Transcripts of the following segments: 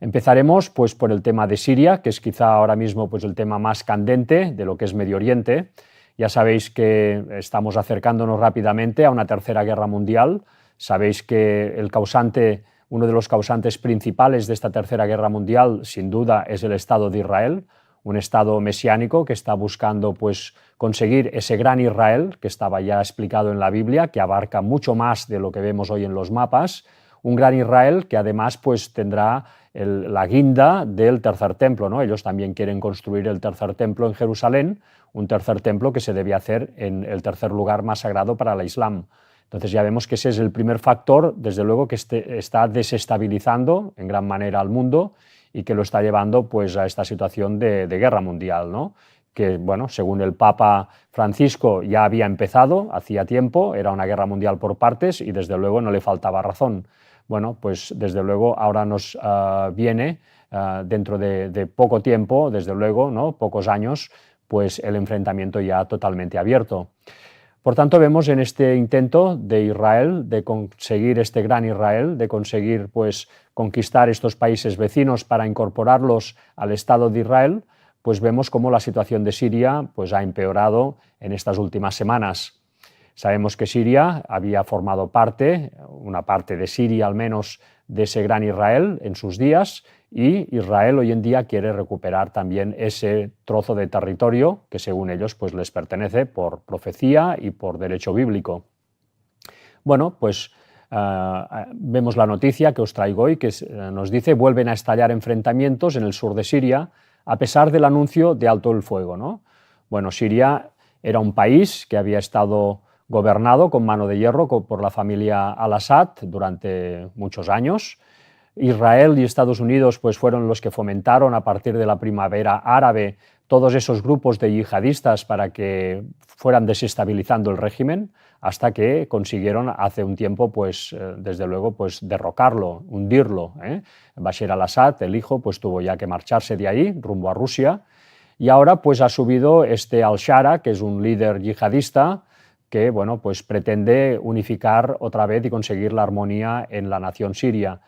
Empezaremos pues, por el tema de Siria, que es quizá ahora mismo pues, el tema más candente de lo que es Medio Oriente. Ya sabéis que estamos acercándonos rápidamente a una tercera guerra mundial. Sabéis que uno de los causantes principales de esta tercera guerra mundial, sin duda, es el Estado de Israel, un Estado mesiánico que está buscando pues, conseguir ese gran Israel, que estaba ya explicado en la Biblia, que abarca mucho más de lo que vemos hoy en los mapas. Un gran Israel que además pues, tendrá la guinda del tercer templo, ¿no? Ellos también quieren construir el tercer templo en Jerusalén, un tercer templo que se debe hacer en el tercer lugar más sagrado para el Islam. Entonces ya vemos que ese es el primer factor, desde luego, que está desestabilizando en gran manera al mundo y que lo está llevando pues, a esta situación de guerra mundial, ¿no? Que, bueno, según el Papa Francisco ya había empezado hacía tiempo, era una guerra mundial por partes y desde luego no le faltaba razón. Bueno, pues desde luego ahora nos viene dentro de poco tiempo, desde luego, ¿no? Pocos años, pues el enfrentamiento ya totalmente abierto. Por tanto, vemos en este intento de Israel de conseguir este gran Israel, de conseguir pues, conquistar estos países vecinos para incorporarlos al Estado de Israel, pues vemos cómo la situación de Siria pues, ha empeorado en estas últimas semanas. Sabemos que Siria había formado parte, una parte de Siria al menos, de ese gran Israel en sus días, y Israel hoy en día quiere recuperar también ese trozo de territorio que según ellos pues, les pertenece por profecía y por derecho bíblico. Bueno, pues vemos la noticia que os traigo hoy que nos dice vuelven a estallar enfrentamientos en el sur de Siria a pesar del anuncio de alto el fuego, ¿no? Bueno, Siria era un país que había estado gobernado con mano de hierro por la familia al-Assad durante muchos años. Israel y Estados Unidos pues, fueron los que fomentaron a partir de la primavera árabe todos esos grupos de yihadistas para que fueran desestabilizando el régimen hasta que consiguieron hace un tiempo, pues, desde luego, pues, derrocarlo, hundirlo. Bashar al-Assad, el hijo, pues, tuvo ya que marcharse de ahí rumbo a Rusia y ahora pues, ha subido este al-Shara, que es un líder yihadista que bueno, pues, pretende unificar otra vez y conseguir la armonía en la nación siria.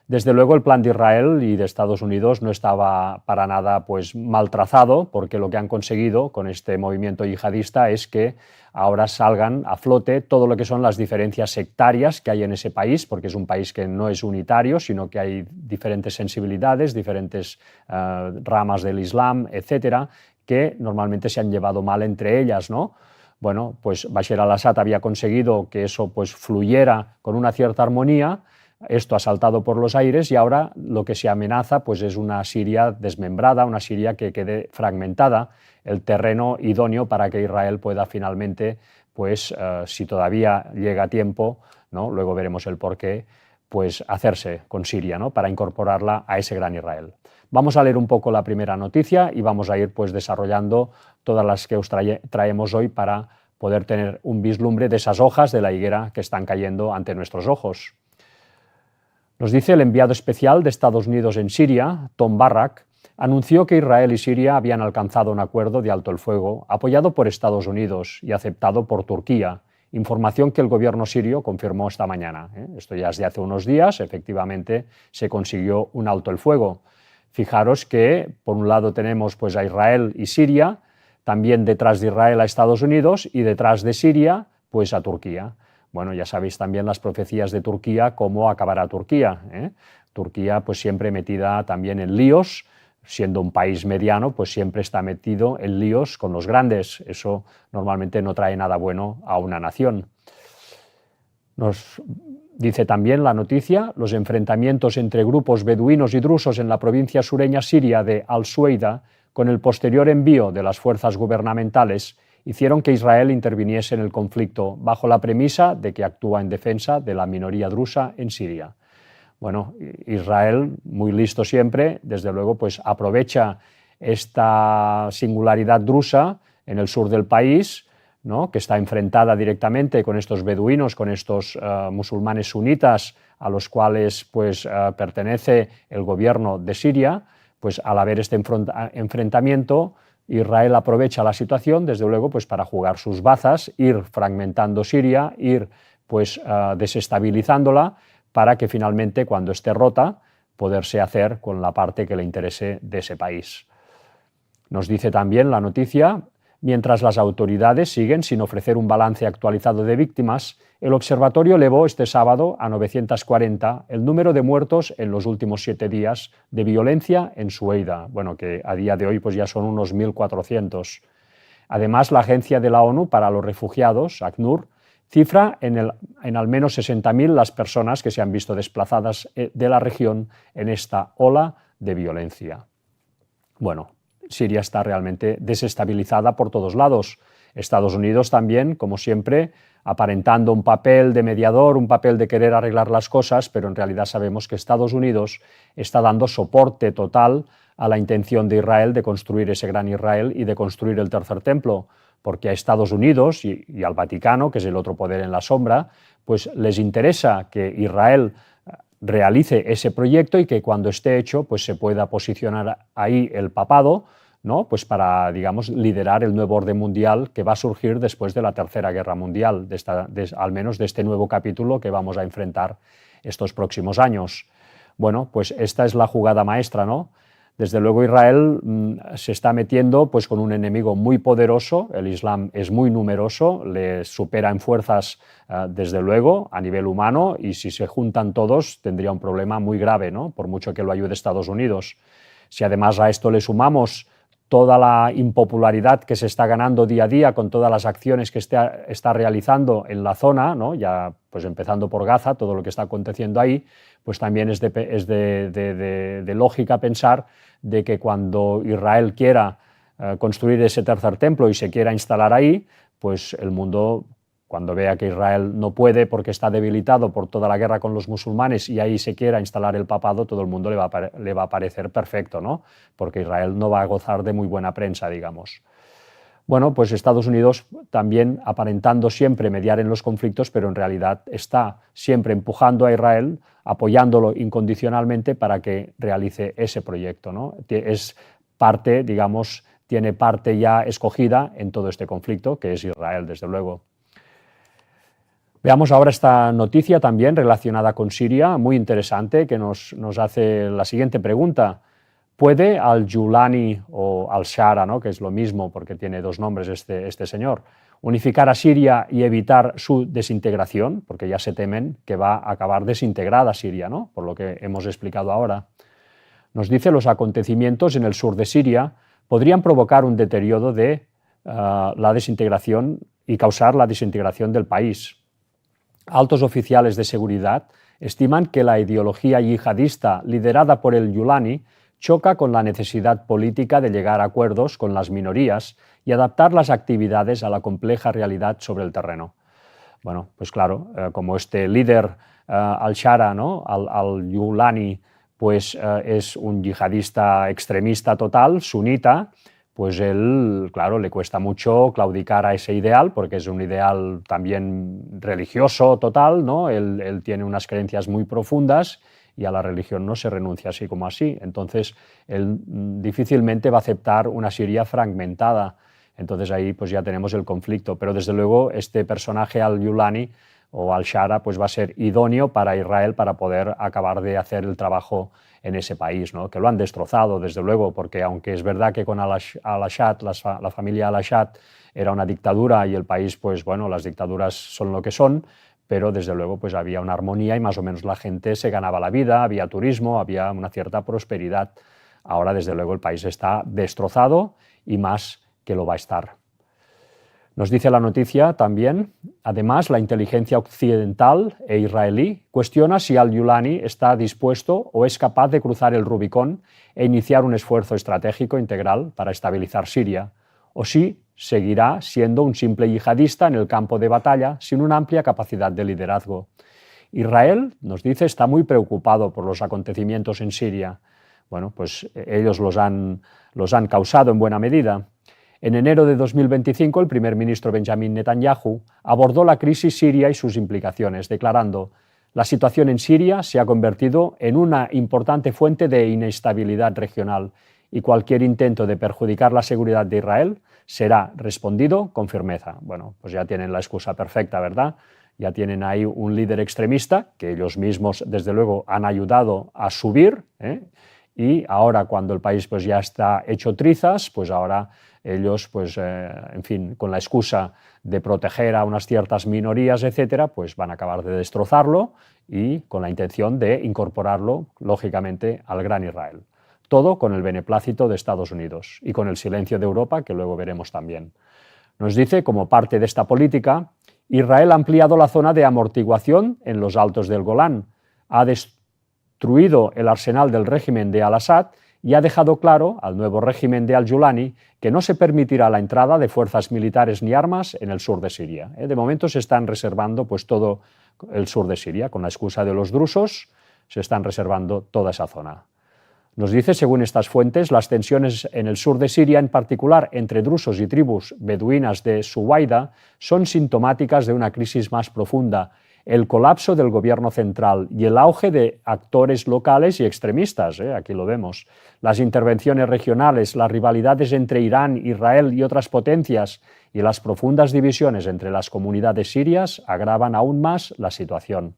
Desde luego el plan de Israel y de Estados Unidos no estaba para nada pues, mal trazado, porque lo que han conseguido con este movimiento yihadista es que ahora salgan a flote todo lo que son las diferencias sectarias que hay en ese país, porque es un país que no es unitario, sino que hay diferentes sensibilidades, diferentes ramas del Islam, etcétera, que normalmente se han llevado mal entre ellas, ¿no? Bueno, pues Bashar al-Assad había conseguido que eso pues, fluyera con una cierta armonía. Esto ha saltado por los aires y ahora lo que se amenaza pues, es una Siria desmembrada, una Siria que quede fragmentada, el terreno idóneo para que Israel pueda finalmente, pues, si todavía llega a tiempo, ¿no? Luego veremos el porqué, pues hacerse con Siria, ¿no? Para incorporarla a ese gran Israel. Vamos a leer un poco la primera noticia y vamos a ir pues, desarrollando todas las que os traemos hoy para poder tener un vislumbre de esas hojas de la higuera que están cayendo ante nuestros ojos. Nos dice el enviado especial de Estados Unidos en Siria, Tom Barrack, anunció que Israel y Siria habían alcanzado un acuerdo de alto el fuego apoyado por Estados Unidos y aceptado por Turquía, información que el gobierno sirio confirmó esta mañana. Esto ya es de hace unos días, efectivamente se consiguió un alto el fuego. Fijaros que por un lado tenemos pues, a Israel y Siria, también detrás de Israel a Estados Unidos y detrás de Siria pues, a Turquía. Bueno, ya sabéis también las profecías de Turquía, cómo acabará Turquía. Turquía pues siempre metida también en líos, siendo un país mediano, pues siempre está metido en líos con los grandes. Eso normalmente no trae nada bueno a una nación. Nos dice también la noticia, los enfrentamientos entre grupos beduinos y drusos en la provincia sureña siria de Al-Sueida, con el posterior envío de las fuerzas gubernamentales, hicieron que Israel interviniese en el conflicto bajo la premisa de que actúa en defensa de la minoría drusa en Siria. Bueno, Israel, muy listo siempre, desde luego, pues aprovecha esta singularidad drusa en el sur del país, ¿no? Que está enfrentada directamente con estos beduinos, con estos musulmanes sunitas a los cuales pues, pertenece el gobierno de Siria, pues al haber este enfrentamiento, Israel aprovecha la situación, desde luego, pues para jugar sus bazas, ir fragmentando Siria, ir pues desestabilizándola, para que finalmente, cuando esté rota, poderse hacer con la parte que le interese de ese país. Nos dice también la noticia: mientras las autoridades siguen sin ofrecer un balance actualizado de víctimas, el observatorio elevó este sábado a 940 el número de muertos en los últimos 7 días de violencia en Sueida, bueno, que a día de hoy pues ya son unos 1.400. Además, la Agencia de la ONU para los Refugiados, ACNUR, cifra en al menos 60.000 las personas que se han visto desplazadas de la región en esta ola de violencia. Bueno, Siria está realmente desestabilizada por todos lados. Estados Unidos también, como siempre, aparentando un papel de mediador, un papel de querer arreglar las cosas, pero en realidad sabemos que Estados Unidos está dando soporte total a la intención de Israel de construir ese gran Israel y de construir el tercer templo, porque a Estados Unidos y al Vaticano, que es el otro poder en la sombra, pues les interesa que Israel realice ese proyecto y que cuando esté hecho pues se pueda posicionar ahí el papado, ¿no? Pues para, digamos, liderar el nuevo orden mundial que va a surgir después de la Tercera Guerra Mundial, al menos de este nuevo capítulo que vamos a enfrentar estos próximos años. Bueno, pues esta es la jugada maestra, ¿no? Desde luego Israel se está metiendo pues, con un enemigo muy poderoso, el Islam es muy numeroso, le supera en fuerzas desde luego a nivel humano, y si se juntan todos tendría un problema muy grave, ¿no? Por mucho que lo ayude Estados Unidos. Si además a esto le sumamos toda la impopularidad que se está ganando día a día con todas las acciones que está realizando en la zona, ¿no? Ya pues empezando por Gaza, todo lo que está aconteciendo ahí, pues también es de lógica pensar de que cuando Israel quiera construir ese tercer templo y se quiera instalar ahí, pues el mundo, cuando vea que Israel no puede porque está debilitado por toda la guerra con los musulmanes y ahí se quiera instalar el papado, todo el mundo le va a parecer perfecto, ¿no? Porque Israel no va a gozar de muy buena prensa, digamos. Bueno, pues Estados Unidos también aparentando siempre mediar en los conflictos, pero en realidad está siempre empujando a Israel, apoyándolo incondicionalmente para que realice ese proyecto, ¿no? Es parte, digamos, tiene parte ya escogida en todo este conflicto, que es Israel, desde luego. Veamos ahora esta noticia también relacionada con Siria, muy interesante, que nos hace la siguiente pregunta. ¿Puede al-Julani o al-Shara, ¿no? Que es lo mismo porque tiene dos nombres este señor, unificar a Siria y evitar su desintegración? Porque ya se temen que va a acabar desintegrada Siria, ¿no? Por lo que hemos explicado ahora. Nos dice: los acontecimientos en el sur de Siria podrían provocar un deterioro de la desintegración y causar la desintegración del país. Altos oficiales de seguridad estiman que la ideología yihadista liderada por el Julani choca con la necesidad política de llegar a acuerdos con las minorías y adaptar las actividades a la compleja realidad sobre el terreno. Bueno, pues claro, como este líder al-Shara, ¿no? al-Julani, pues es un yihadista extremista total, sunita, pues él, claro, le cuesta mucho claudicar a ese ideal, porque es un ideal también religioso total, ¿no? Él tiene unas creencias muy profundas y a la religión no se renuncia así como así. Entonces, él difícilmente va a aceptar una Siria fragmentada. Entonces ahí pues ya tenemos el conflicto. Pero desde luego este personaje al-Julani o al-Shara pues va a ser idóneo para Israel para poder acabar de hacer el trabajo en ese país, ¿no? Que lo han destrozado, desde luego, porque aunque es verdad que con al-Assad, la familia al-Assad era una dictadura y el país, pues bueno, las dictaduras son lo que son, pero desde luego pues había una armonía y más o menos la gente se ganaba la vida, había turismo, había una cierta prosperidad. Ahora, desde luego, el país está destrozado y más que lo va a estar. Nos dice la noticia también: además, la inteligencia occidental e israelí cuestiona si al-Julani está dispuesto o es capaz de cruzar el Rubicón e iniciar un esfuerzo estratégico integral para estabilizar Siria, o si seguirá siendo un simple yihadista en el campo de batalla sin una amplia capacidad de liderazgo. Israel, nos dice, está muy preocupado por los acontecimientos en Siria. Bueno, pues ellos los han causado en buena medida. En enero de 2025, el primer ministro Benjamin Netanyahu abordó la crisis siria y sus implicaciones, declarando: la situación en Siria se ha convertido en una importante fuente de inestabilidad regional y cualquier intento de perjudicar la seguridad de Israel será respondido con firmeza. Bueno, pues ya tienen la excusa perfecta, ¿verdad? ya tienen ahí un líder extremista que ellos mismos, desde luego, han ayudado a subir, y ahora cuando el país pues ya está hecho trizas, pues ahora ellos, pues, en fin, con la excusa de proteger a unas ciertas minorías, etcétera, pues van a acabar de destrozarlo y con la intención de incorporarlo, lógicamente, al gran Israel. Todo con el beneplácito de Estados Unidos y con el silencio de Europa, que luego veremos también. Nos dice, como parte de esta política, Israel ha ampliado la zona de amortiguación en los altos del Golán, ha destruido el arsenal del régimen de al-Assad y ha dejado claro al nuevo régimen de al-Julani que no se permitirá la entrada de fuerzas militares ni armas en el sur de Siria. De momento se están reservando pues, todo el sur de Siria, con la excusa de los drusos, se están reservando toda esa zona. Nos dice, según estas fuentes, las tensiones en el sur de Siria, en particular entre drusos y tribus beduinas de Suwaida, son sintomáticas de una crisis más profunda, el colapso del gobierno central y el auge de actores locales y extremistas, aquí lo vemos. Las intervenciones regionales, las rivalidades entre Irán, Israel y otras potencias y las profundas divisiones entre las comunidades sirias agravan aún más la situación.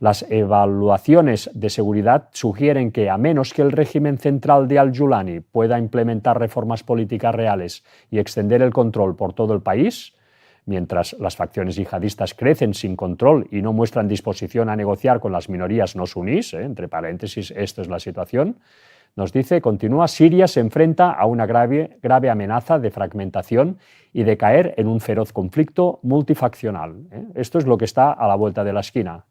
Las evaluaciones de seguridad sugieren que, a menos que el régimen central de al-Julani pueda implementar reformas políticas reales y extender el control por todo el país, mientras las facciones yihadistas crecen sin control y no muestran disposición a negociar con las minorías no sunís, entre paréntesis, esto es la situación, nos dice, continúa, Siria se enfrenta a una grave amenaza de fragmentación y de caer en un feroz conflicto multifaccional. Esto es lo que está a la vuelta de la esquina.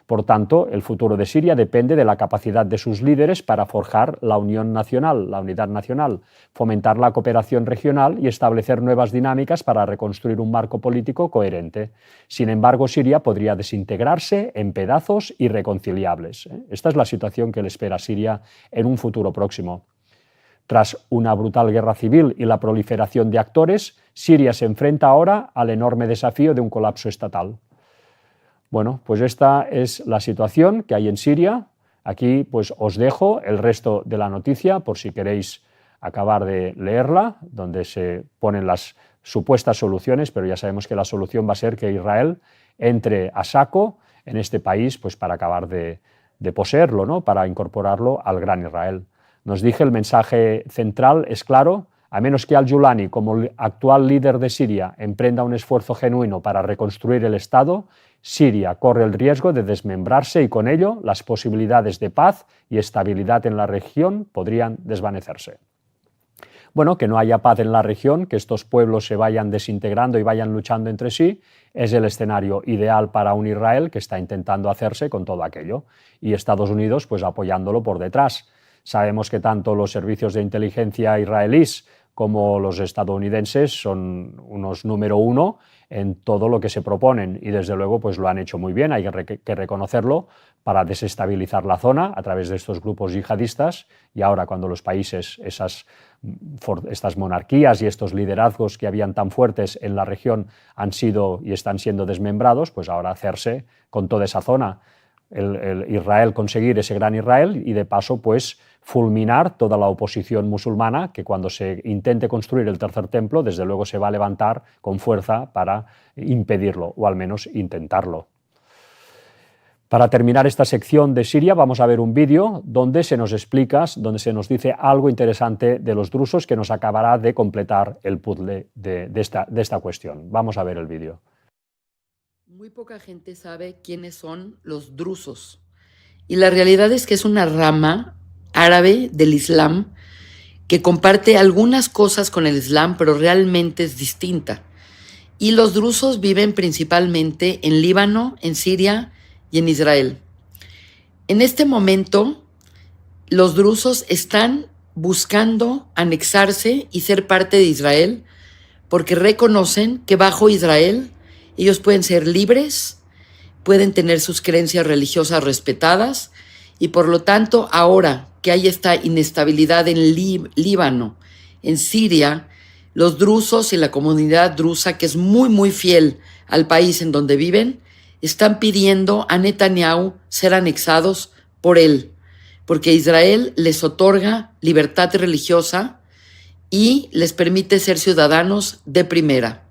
Por tanto, el futuro de Siria depende de la capacidad de sus líderes para forjar la unión nacional, la unidad nacional, fomentar la cooperación regional y establecer nuevas dinámicas para reconstruir un marco político coherente. Sin embargo, Siria podría desintegrarse en pedazos irreconciliables. Esta es la situación que le espera a Siria en un futuro próximo. Tras una brutal guerra civil y la proliferación de actores, Siria se enfrenta ahora al enorme desafío de un colapso estatal. Bueno, pues esta es la situación que hay en Siria. Aquí pues os dejo el resto de la noticia por si queréis acabar de leerla, donde se ponen las supuestas soluciones, pero ya sabemos que la solución va a ser que Israel entre a saco en este país pues para acabar de poseerlo, ¿no? Para incorporarlo al gran Israel. Nos dije, el mensaje central es claro: a menos que al-Julani, como actual líder de Siria, emprenda un esfuerzo genuino para reconstruir el Estado, Siria corre el riesgo de desmembrarse y con ello las posibilidades de paz y estabilidad en la región podrían desvanecerse. Bueno, que no haya paz en la región, que estos pueblos se vayan desintegrando y vayan luchando entre sí, es el escenario ideal para un Israel que está intentando hacerse con todo aquello, y Estados Unidos pues apoyándolo por detrás. Sabemos que tanto los servicios de inteligencia israelíes como los estadounidenses son unos número uno en todo lo que se proponen y desde luego pues lo han hecho muy bien, hay que reconocerlo, para desestabilizar la zona a través de estos grupos yihadistas, y ahora cuando los países, estas monarquías y estos liderazgos que habían tan fuertes en la región han sido y están siendo desmembrados, pues ahora hacerse con toda esa zona. El Israel, conseguir ese gran Israel y de paso pues fulminar toda la oposición musulmana que cuando se intente construir el tercer templo desde luego se va a levantar con fuerza para impedirlo o al menos intentarlo. Para terminar esta sección de Siria vamos a ver un vídeo donde se nos explica, donde se nos dice algo interesante de los drusos que nos acabará de completar el puzzle de esta cuestión. Vamos a ver el vídeo. Muy poca gente sabe quiénes son los drusos. Y la realidad es que es una rama árabe del Islam que comparte algunas cosas con el Islam, pero realmente es distinta. Y los drusos viven principalmente en Líbano, en Siria y en Israel. En este momento, los drusos están buscando anexarse y ser parte de Israel porque reconocen que bajo Israel ellos pueden ser libres, pueden tener sus creencias religiosas respetadas y por lo tanto ahora que hay esta inestabilidad en Líbano, en Siria, los drusos y la comunidad drusa, que es muy fiel al país en donde viven, están pidiendo a Netanyahu ser anexados por él, porque Israel les otorga libertad religiosa y les permite ser ciudadanos de primera.